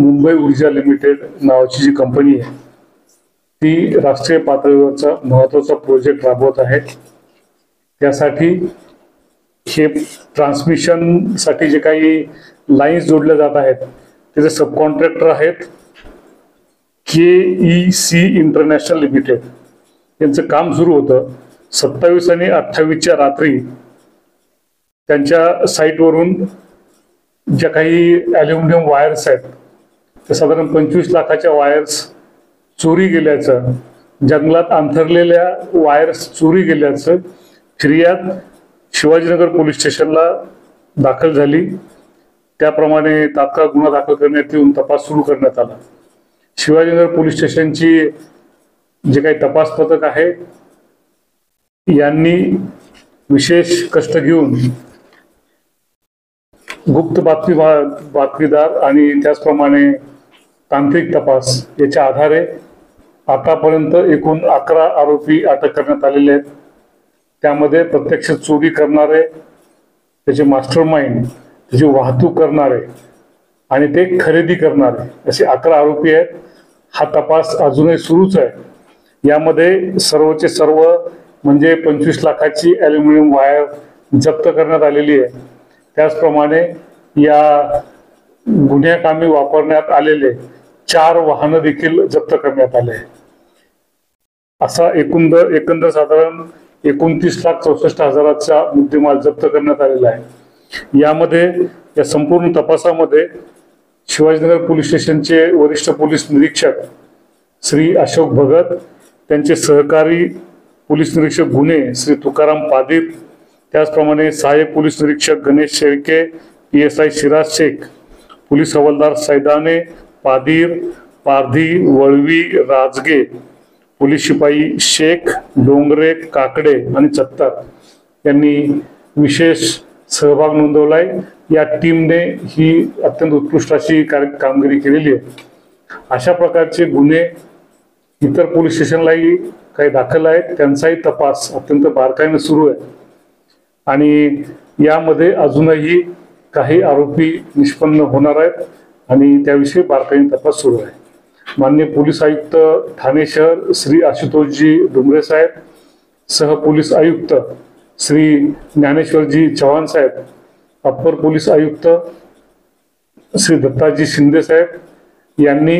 मुंबई ऊर्जा लिमिटेड नावाची जी कंपनी आहे ती राष्ट्रीय पातळीवरचा महत्त्वाचा प्रोजेक्ट राबवत आहे। त्यासाठी हे ट्रान्समिशन साठी जे काही लाईन्स जोडल्या जात आहेत त्याचे सब कॉन्ट्रॅक्टर आहेत KEC इंटरनॅशनल लिमिटेड। यांचं काम सुरू होतं 27 आणि 28च्या रात्री त्यांच्या साईटवरून ज्या काही ॲल्युमिनियम वायर्स आहेत त्या साधारण 25 लाखाच्या वायर्स चोरी गेल्याचं, जंगलात अंथरलेल्या वायर्स चोरी गेल्याचं फिर्याद शिवाजीनगर पोलीस स्टेशनला दाखल झाली। त्याप्रमाणे तात्काळ गुन्हा दाखल करण्यात येऊन तपास सुरू करण्यात आला। शिवाजीनगर पोलीस स्टेशनची जे काही तपास पथक आहे यांनी विशेष कष्ट घेऊन गुप्त बातमीदार आणि त्याचप्रमाणे तांत्रिक तपास याच्या आधारे आतापर्यंत एकूण 11 आरोपी अटक करण्यात आलेले आहेत। त्यामध्ये प्रत्यक्ष चोरी करणारे, त्याचे मास्टरमाइंड, त्याची वाहतूक करणारे आणि ते खरेदी करणारे असे 11 आरोपी आहेत। हा तपास अजूनही सुरूच आहे। यामध्ये सर्वचे सर्व म्हणजे 25 लाखाची ॲल्युमिनियम वायर जप्त करण्यात आलेली आहे। त्याचप्रमाणे या गुन्ह्याकामी वापरण्यात आलेले 4 वाहनं देखील जप्त करण्यात आले। असा एकंदर साधारण 29,64,000चा मुद्देमाल जप्त करण्यात आलेला आहे। यामध्ये या संपूर्ण तपासामध्ये शिवाजीनगर पोलीस स्टेशनचे वरिष्ठ पोलीस निरीक्षक श्री अशोक भगत, त्यांचे सहकारी पोलीस निरीक्षक गुन्हे श्री तुकाराम पादीर, त्याचप्रमाणे सहाय्यक पोलीस निरीक्षक गणेश शेळके, PSI शिराज शेख, पोलीस हवालदार सैदाने, पादीर, पारधी, वळवी, राजगे, पोलीस शिपाई शेख, डोंगरे, काकडे आणि चत्तर यांनी विशेष सहभाग नोंदवलाय। या टीमने ही अत्यंत उत्कृष्ट अशी कामगिरी केलेली आहे। अशा प्रकारचे गुन्हे इतर पोलीस स्टेशनलाही काही दाखल आहेत, त्यांचाही तपास अत्यंत बारकाईने सुरू आहे आणि यामध्ये अजूनही काही आरोपी निष्पन्न होणार आहेत आणि त्याविषयी बारकाईने तपास सुरू आहे। माननीय पोलीस आयुक्त ठाणे शहर श्री आशुतोषजी डुमरे साहेब, सह पोलीस आयुक्त श्री ज्ञानेश्वरजी चव्हाण साहेब, अप्पर पोलीस आयुक्त श्री दत्ताजी शिंदे साहेब यांनी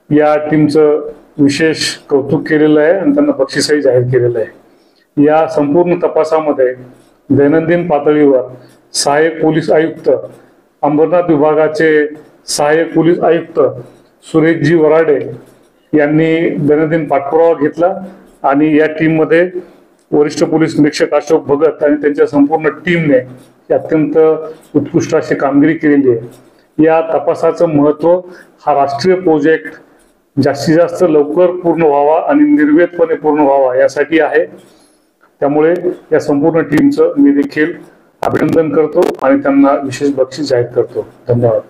या टीमचं विशेष कौतुक केलेलं आहे आणि त्यांना बक्षीसही जाहीर केलेलं आहे। या संपूर्ण तपासामध्ये दैनंदिन पातळीवर सहाय्यक पोलीस आयुक्त अंबरनाथ विभागाचे सहाय्यक पोलीस आयुक्त सुरेशजी वराडे यांनी दैनंदिन पाठपुरावा घेतला आणि या टीम मध्ये वरिष्ठ पोलीस निरीक्षक अशोक भगत आणि त्यांच्या संपूर्ण टीमने अत्यंत उत्कृष्ट अशी कामगिरी केलेली आहे। या तपासाचं महत्त्व हा राष्ट्रीय प्रोजेक्ट जास्तीत जास्त लवकर पूर्ण व्हावा आणि निर्वेदपणे पूर्ण व्हावा यासाठी आहे। त्यामुळे या संपूर्ण टीमचं मी देखील अभिनंदन करतो आणि त्यांना विशेष बक्षीस जाहीर करतो। धन्यवाद।